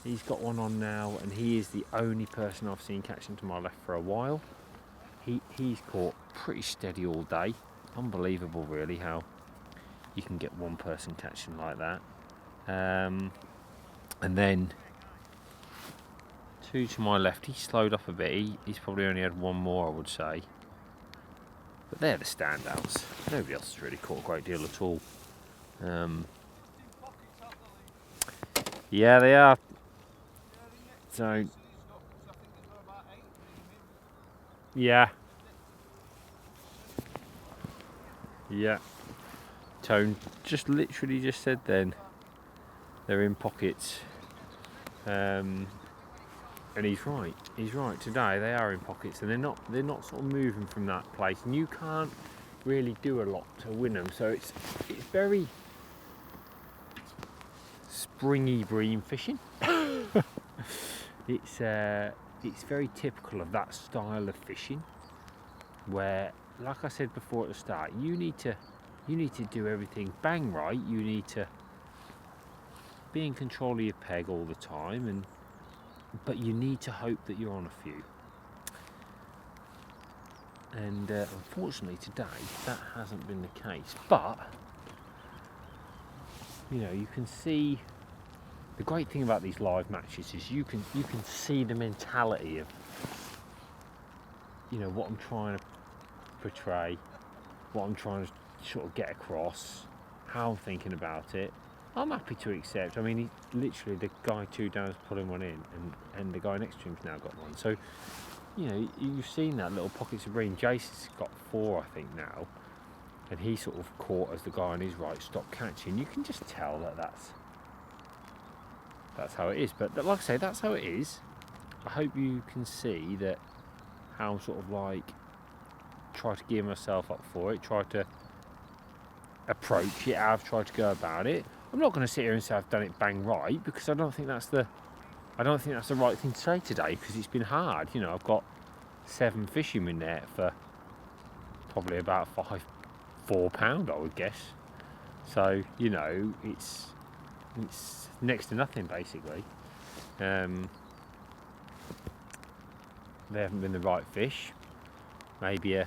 [SPEAKER 1] He's got one on now, and he is the only person I've seen catching to my left for a while. He's caught pretty steady all day. Unbelievable, really, how you can get one person catching like that. And then 2 to my left, he slowed up a bit. He's probably only had one more, I would say. But they're the standouts. Nobody else has really caught a great deal at all. Yeah, they are. So, yeah. Tone just literally just said then they're in pockets. And he's right. Today they are in pockets, and they're not sort of moving from that place, and you can't really do a lot to win them. So it's very springy bream fishing. It's very typical of that style of fishing, where, like I said before at the start, you need to do everything bang right. You need to be in control of your peg all the time, but you need to hope that you're on a few. And unfortunately today that hasn't been the case. But you know, you can see the great thing about these live matches is you can see the mentality of, you know, what I'm trying to portray, what I'm trying to sort of get across, how I'm thinking about it. I'm happy to accept. I mean, literally the guy 2 down is pulling one in, and the guy next to him's now got one. So, you know, you've seen that little pockets of bream. Jason's got 4, I think, now, and he sort of caught as the guy on his right stopped catching. You can just tell that that's how it is. But like I say, that's how it is. I hope you can see that how I'm sort of like try to gear myself up for it, try to approach it, how I've tried to go about it. I'm not going to sit here and say I've done it bang right, because I don't think that's the right thing to say today, because it's been hard. You know, I've got 7 fish in my net for probably about £4, I would guess. So, you know, it's next to nothing basically. They haven't been the right fish. Maybe a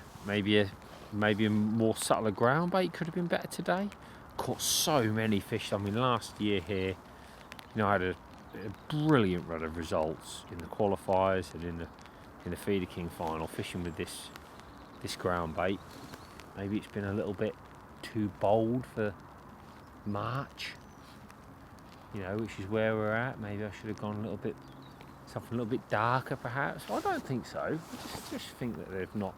[SPEAKER 1] more subtler ground bait could have been better today. Caught so many fish. I mean, last year here, you know, I had a brilliant run of results in the qualifiers and in the Feeder King final, fishing with this ground bait. Maybe it's been a little bit too bold for March, you know, which is where we're at. Maybe I should have gone something a little bit darker, perhaps. I don't think so. I just think that they've not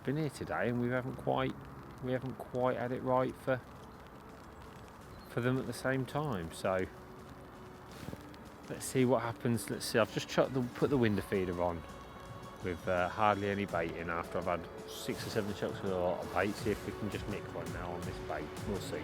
[SPEAKER 1] been here today, and we haven't quite had it right for them at the same time. So let's see what happens. Let's see. I've just put the window feeder on with hardly any bait in after I've had 6 or 7 chucks with a lot of bait. See if we can just nick one now on this bait. We'll see.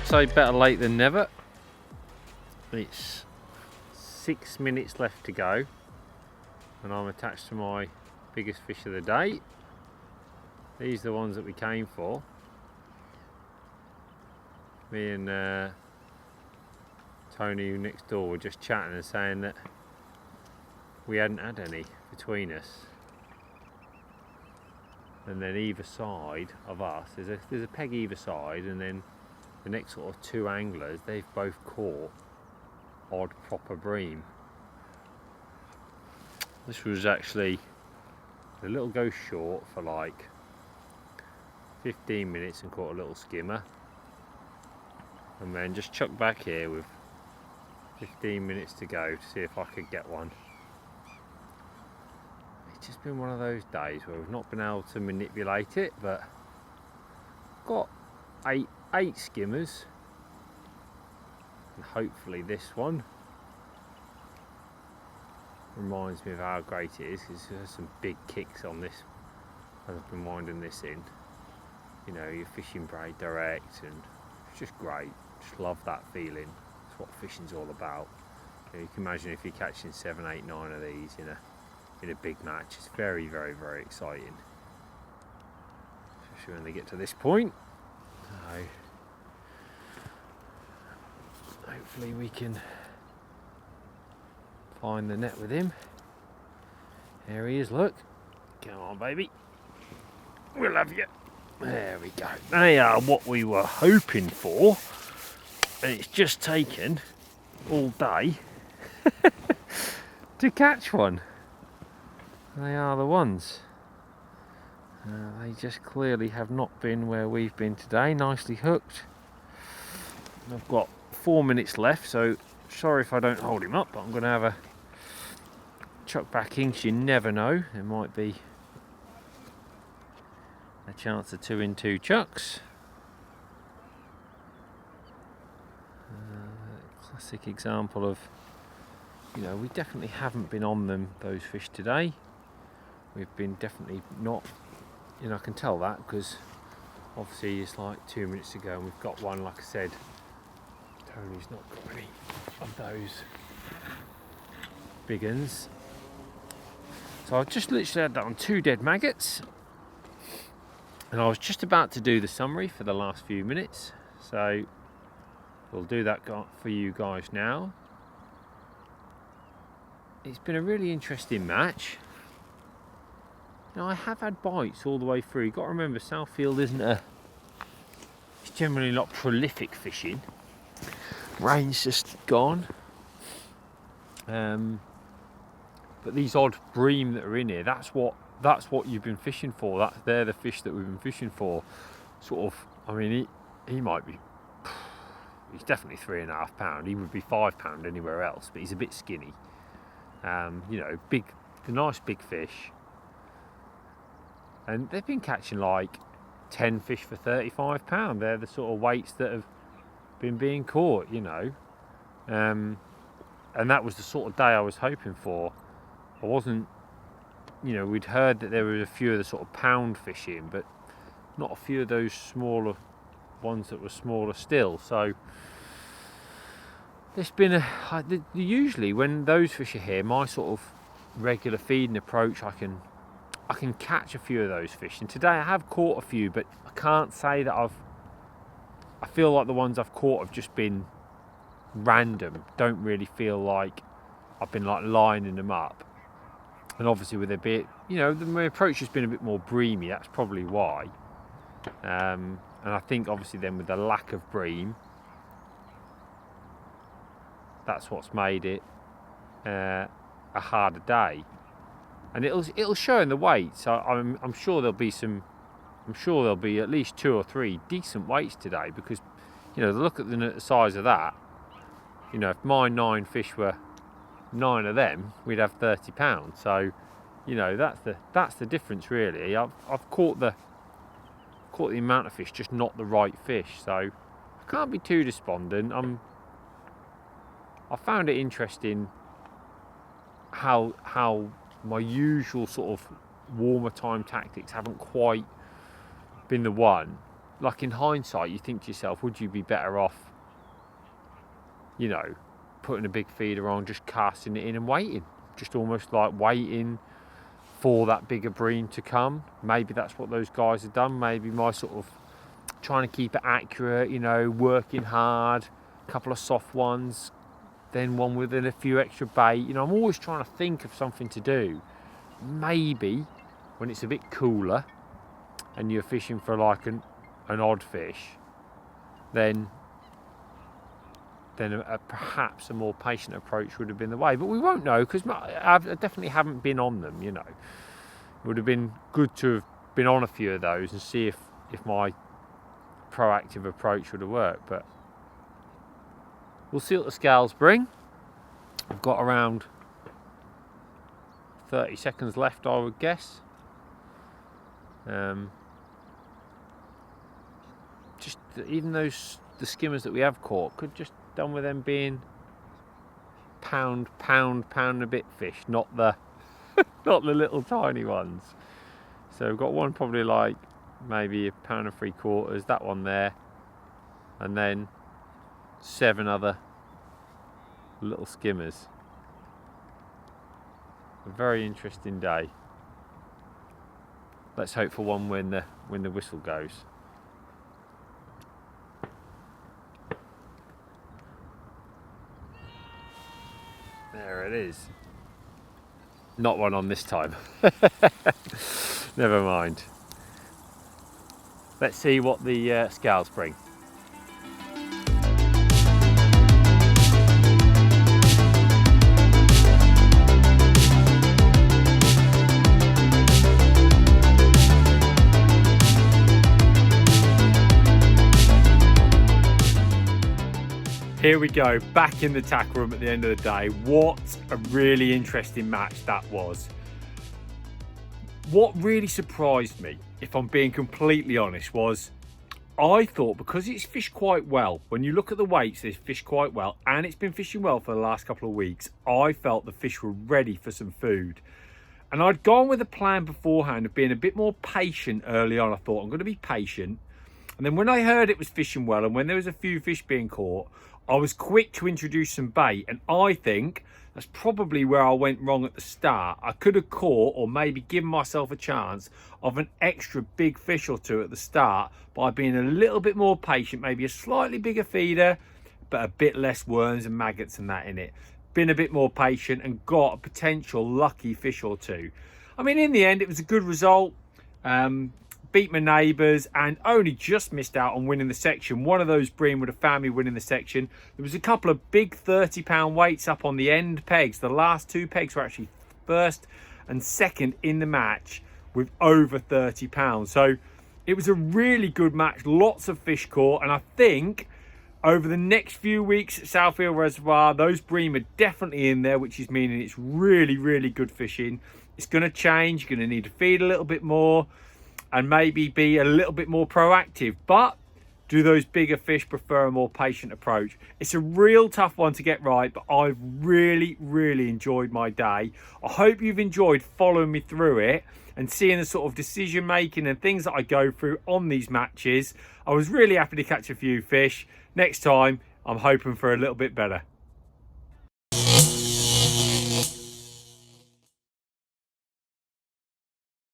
[SPEAKER 1] So better late than never. It's 6 minutes left to go, and I'm attached to my biggest fish of the day. These are the ones that we came for. Me and Tony next door were just chatting and saying that we hadn't had any between us. and then either side of us, there's a peg either side, and then the next sort of 2 anglers, they've both caught odd proper bream. This was actually a little go short for like 15 minutes and caught a little skimmer, and then just chucked back here with 15 minutes to go to see if I could get one. It's just been one of those days where we've not been able to manipulate it, but got eight skimmers, and hopefully this one reminds me of how great it is, because there's some big kicks on this as I've been winding this in. You know, you're fishing braid direct, and it's just great. Just love that feeling. It's what fishing's all about. You can imagine if you're catching 7, 8, 9 of these in a big match. It's very, very, very exciting, especially when they get to this point. So hopefully we can find the net with him. There he is, look. Come on, baby. We'll have you. There we go. They are what we were hoping for, and it's just taken all day to catch one. They are the ones. They just clearly have not been where we've been today. Nicely hooked. I've got 4 minutes left, so sorry if I don't hold him up, but I'm going to have a chuck back in, because you never know, there might be a chance of 2 in 2 chucks. Classic example of, you know, we definitely haven't been on those fish today. We've been definitely not, you know, I can tell that because obviously it's like 2 minutes to go and we've got one. Like I said, Tony's not got any of those big uns. So I've just literally had that on 2 dead maggots, and I was just about to do the summary for the last few minutes, so we'll do that for you guys now. It's been a really interesting match. Now, I have had bites all the way through. You've got to remember, Southfield it's generally not prolific fishing. Rain's just gone. But these odd bream that are in here, that's what you've been fishing for. They're the fish that we've been fishing for. Sort of, I mean, he might be, he's definitely 3.5 pound. He would be 5 pound anywhere else, but he's a bit skinny. You know, the nice big fish. And they've been catching like 10 fish for 35 pound. They're the sort of weights that have been being caught, you know. And that was the sort of day I was hoping for. I wasn't, you know, we'd heard that there were a few of the sort of pound fishing, but not a few of those smaller ones that were smaller still. So it's been usually when those fish are here, my sort of regular feeding approach, I can catch a few of those fish. And today I have caught a few, but I can't say that I feel like the ones I've caught have just been random. Don't really feel like I've been like lining them up. And obviously with a bit, you know, my approach has been a bit more breamy. That's probably why. And I think obviously then with the lack of bream, that's what's made it a harder day. And it'll show in the weights. I'm sure there'll be at least 2 or 3 decent weights today, because, you know, look at the size of that. You know, if my 9 fish were 9 of them, we'd have 30 pounds. So, you know, that's the difference really. I've caught the amount of fish, just not the right fish. So I can't be too despondent. I found it interesting how my usual sort of warmer time tactics haven't quite been the one. Like in hindsight, you think to yourself, would you be better off, you know, putting a big feeder on, just casting it in and waiting, just almost like waiting for that bigger bream to come? Maybe that's what those guys have done. Maybe my sort of trying to keep it accurate, you know, working hard, a couple of soft ones, then one with a few extra bait. You know, I'm always trying to think of something to do. Maybe when it's a bit cooler, and you're fishing for like an odd fish, then perhaps a more patient approach would have been the way. But we won't know, because I definitely haven't been on them, you know. It would have been good to have been on a few of those and see if my proactive approach would have worked. But we'll see what the scales bring. I've got around 30 seconds left, I would guess. Just even the skimmers that we have caught could just done with them being pound and a bit fish, not the not the little tiny ones. So we've got one probably like maybe £1.75 pounds, that one there, and then 7 other little skimmers. A very interesting day. Let's hope for one when the whistle goes. There it is. Not one on this time. Never mind. Let's see what the scales bring. Here we go, back in the tackle room at the end of the day. What a really interesting match that was. What really surprised me, if I'm being completely honest, was I thought, because it's fished quite well, when you look at the weights, it's fished quite well, and it's been fishing well for the last couple of weeks, I felt the fish were ready for some food. And I'd gone with a plan beforehand of being a bit more patient early on. I thought, I'm going to be patient. And then when I heard it was fishing well, and when there was a few fish being caught, I was quick to introduce some bait. And I think that's probably where I went wrong at the start. I could have caught, or maybe given myself a chance of an extra big fish or two at the start by being a little bit more patient, maybe a slightly bigger feeder, but a bit less worms and maggots and that in it. Been a bit more patient and got a potential lucky fish or two. I mean, in the end, it was a good result. Beat my neighbours and only just missed out on winning the section. One of those bream would have found me winning the section. There was a couple of big 30-pound weights up on the end pegs. The last 2 pegs were actually first and second in the match with over 30 pounds. So it was a really good match. Lots of fish caught, and I think over the next few weeks at Southfield Reservoir, those bream are definitely in there, which is meaning it's really, really good fishing. It's going to change. You're going to need to feed a little bit more and maybe be a little bit more proactive. But do those bigger fish prefer a more patient approach? It's a real tough one to get right, but I've really, really enjoyed my day. I hope you've enjoyed following me through it and seeing the sort of decision making and things that I go through on these matches. I was really happy to catch a few fish. Next time, I'm hoping for a little bit better.